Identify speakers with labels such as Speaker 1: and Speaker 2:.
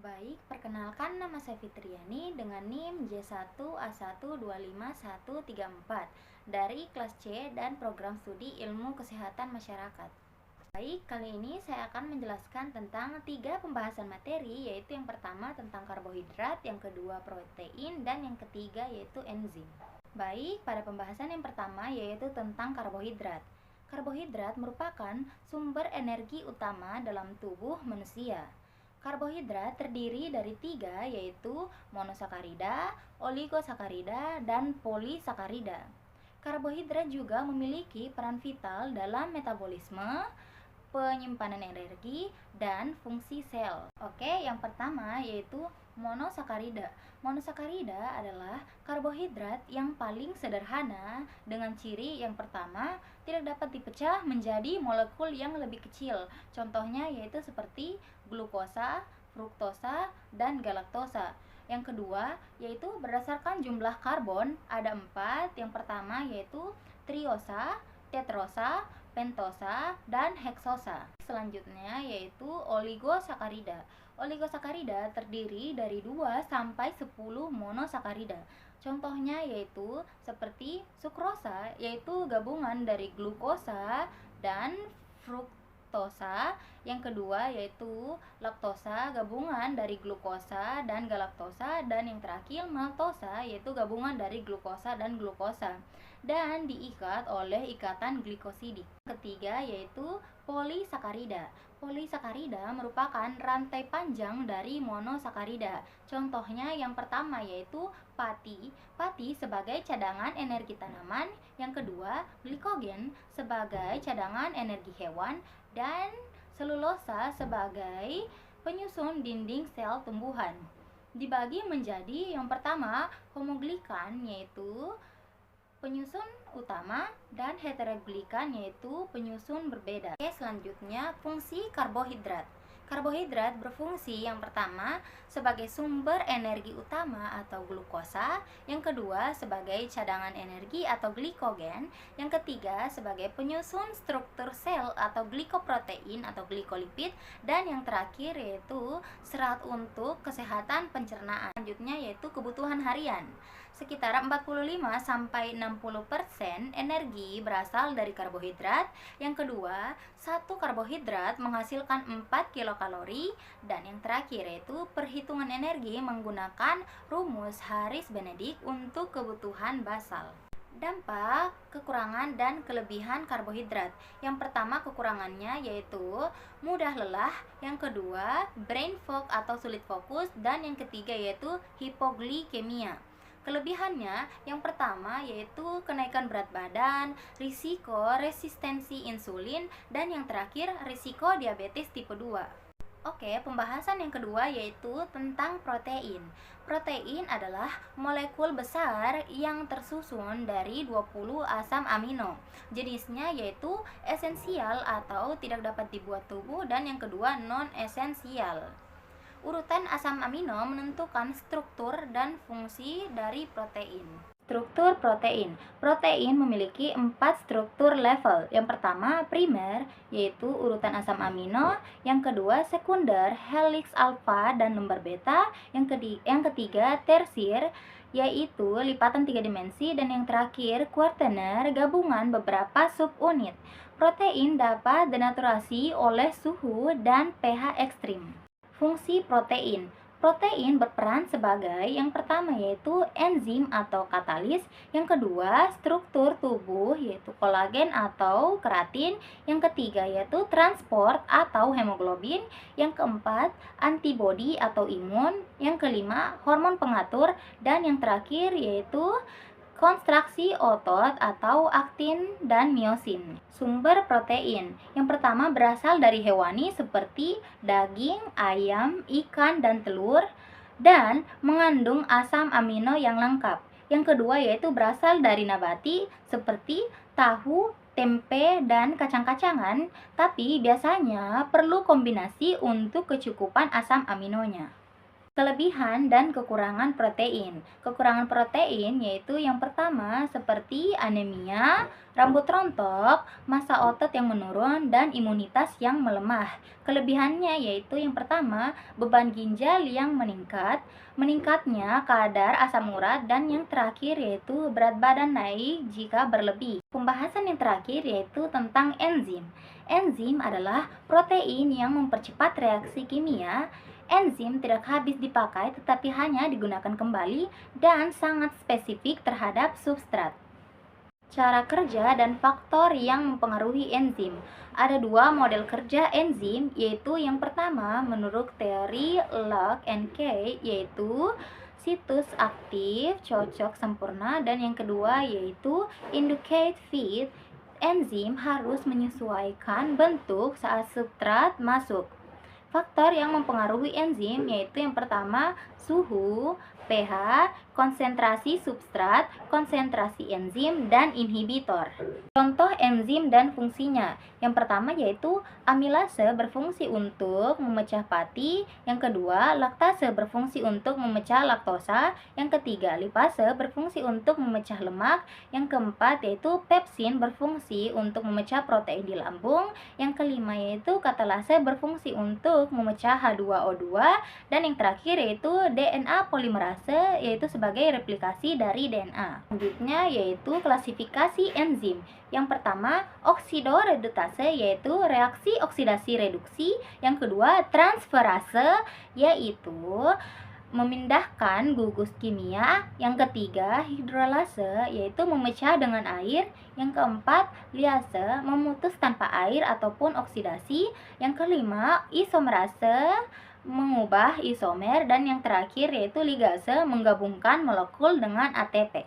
Speaker 1: Baik, perkenalkan nama saya Fitriani dengan NIM J1A125134 dari kelas C dan program studi Ilmu Kesehatan Masyarakat. Baik, kali ini saya akan menjelaskan tentang 3 pembahasan materi, yaitu yang pertama tentang karbohidrat, yang kedua protein, dan yang ketiga yaitu enzim. Baik, pada pembahasan yang pertama yaitu tentang karbohidrat. Karbohidrat merupakan sumber energi utama dalam tubuh manusia. Karbohidrat terdiri dari 3, yaitu monosakarida, oligosakarida, dan polisakarida. Karbohidrat juga memiliki peran vital dalam metabolisme, penyimpanan energi, dan fungsi sel. Oke, yang pertama yaitu monosakarida. Monosakarida adalah karbohidrat yang paling sederhana dengan ciri yang pertama tidak dapat dipecah menjadi molekul yang lebih kecil. Contohnya yaitu seperti glukosa, fruktosa, dan galaktosa. Yang kedua yaitu berdasarkan jumlah karbon ada 4. Yang pertama yaitu triosa, tetrosa, pentosa, dan heksosa. Selanjutnya yaitu oligosakarida. Oligosakarida terdiri dari 2 sampai 10 monosakarida. Contohnya yaitu seperti sukrosa, yaitu gabungan dari glukosa dan fruktosa. Yang kedua yaitu laktosa, gabungan dari glukosa dan galaktosa, dan yang terakhir maltosa, yaitu gabungan dari glukosa dan glukosa dan diikat oleh ikatan glikosidik. Ketiga yaitu polisakarida. Polisakarida merupakan rantai panjang dari monosakarida. Contohnya yang pertama yaitu pati. Pati sebagai cadangan energi tanaman, yang kedua glikogen sebagai cadangan energi hewan, dan selulosa sebagai penyusun dinding sel tumbuhan. Dibagi menjadi yang pertama homoglikan, yaitu penyusun utama, dan heteroglikan, yaitu penyusun berbeda. Oke, selanjutnya fungsi karbohidrat. Karbohidrat berfungsi yang pertama sebagai sumber energi utama atau glukosa, yang kedua sebagai cadangan energi atau glikogen, yang ketiga sebagai penyusun struktur sel atau glikoprotein atau glikolipid, dan yang terakhir yaitu serat untuk kesehatan pencernaan. Selanjutnya yaitu kebutuhan harian. Sekitar 45-60% energi berasal dari karbohidrat. Yang kedua, satu karbohidrat menghasilkan 4 kilokalori, dan yang terakhir yaitu perhitungan energi menggunakan rumus Harris-Benedict untuk kebutuhan basal. Dampak, kekurangan, dan kelebihan karbohidrat. Yang pertama kekurangannya yaitu mudah lelah, yang kedua brain fog atau sulit fokus, dan yang ketiga yaitu hipoglikemia. Kelebihannya yang pertama yaitu kenaikan berat badan, risiko resistensi insulin, dan yang terakhir risiko diabetes tipe 2. Oke, pembahasan yang kedua yaitu tentang protein. Protein adalah molekul besar yang tersusun dari 20 asam amino. Jenisnya yaitu esensial atau tidak dapat dibuat tubuh, dan yang kedua non-esensial. Urutan asam amino menentukan struktur dan fungsi dari protein. Struktur protein. Protein memiliki 4 struktur level. Yang pertama primer, yaitu urutan asam amino. Yang kedua sekunder, helix alpha dan lembar beta. Yang ketiga tersir, yaitu lipatan 3 dimensi. Dan yang terakhir kuartener, gabungan beberapa subunit. Protein dapat denaturasi oleh suhu dan pH ekstrim. Fungsi protein. Protein berperan sebagai yang pertama yaitu enzim atau katalis, yang kedua struktur tubuh yaitu kolagen atau keratin, yang ketiga yaitu transport atau hemoglobin, yang keempat antibodi atau imun, yang kelima hormon pengatur, dan yang terakhir yaitu konstruksi otot atau aktin dan miosin. Sumber protein yang pertama berasal dari hewani seperti daging, ayam, ikan, dan telur, dan mengandung asam amino yang lengkap. Yang kedua yaitu berasal dari nabati seperti tahu, tempe, dan kacang-kacangan, tapi biasanya perlu kombinasi untuk kecukupan asam aminonya. Kelebihan dan kekurangan protein. Kekurangan protein yaitu yang pertama seperti anemia, rambut rontok, massa otot yang menurun, dan imunitas yang melemah. Kelebihannya yaitu yang pertama beban ginjal yang meningkat, meningkatnya kadar asam urat, dan yang terakhir yaitu berat badan naik jika berlebih. Pembahasan yang terakhir yaitu tentang enzim. Enzim adalah protein yang mempercepat reaksi kimia. Enzim tidak habis dipakai tetapi hanya digunakan kembali dan sangat spesifik terhadap substrat. Cara kerja dan faktor yang mempengaruhi enzim. Ada dua model kerja enzim, yaitu yang pertama menurut teori Lock and Key, yaitu situs aktif, cocok, sempurna, dan yang kedua yaitu indicate fit. Enzim harus menyesuaikan bentuk saat substrat masuk. Faktor yang mempengaruhi enzim yaitu yang pertama suhu, pH, konsentrasi substrat, konsentrasi enzim, dan inhibitor. Contoh enzim dan fungsinya. Yang pertama yaitu amilase berfungsi untuk memecah pati, yang kedua laktase berfungsi untuk memecah laktosa, yang ketiga lipase berfungsi untuk memecah lemak, yang keempat yaitu pepsin berfungsi untuk memecah protein di lambung, yang kelima yaitu katalase berfungsi untuk memecah H2O2, dan yang terakhir yaitu DNA polimerase yaitu sebagai replikasi dari DNA. Selanjutnya yaitu klasifikasi enzim. Yang pertama, oksidoredutase yaitu reaksi oksidasi reduksi. Yang kedua, transferase yaitu memindahkan gugus kimia. Yang ketiga, hidrolase yaitu memecah dengan air. Yang keempat, liase memutus tanpa air ataupun oksidasi. Yang kelima, isomerase mengubah isomer, dan yang terakhir yaitu ligase menggabungkan molekul dengan ATP.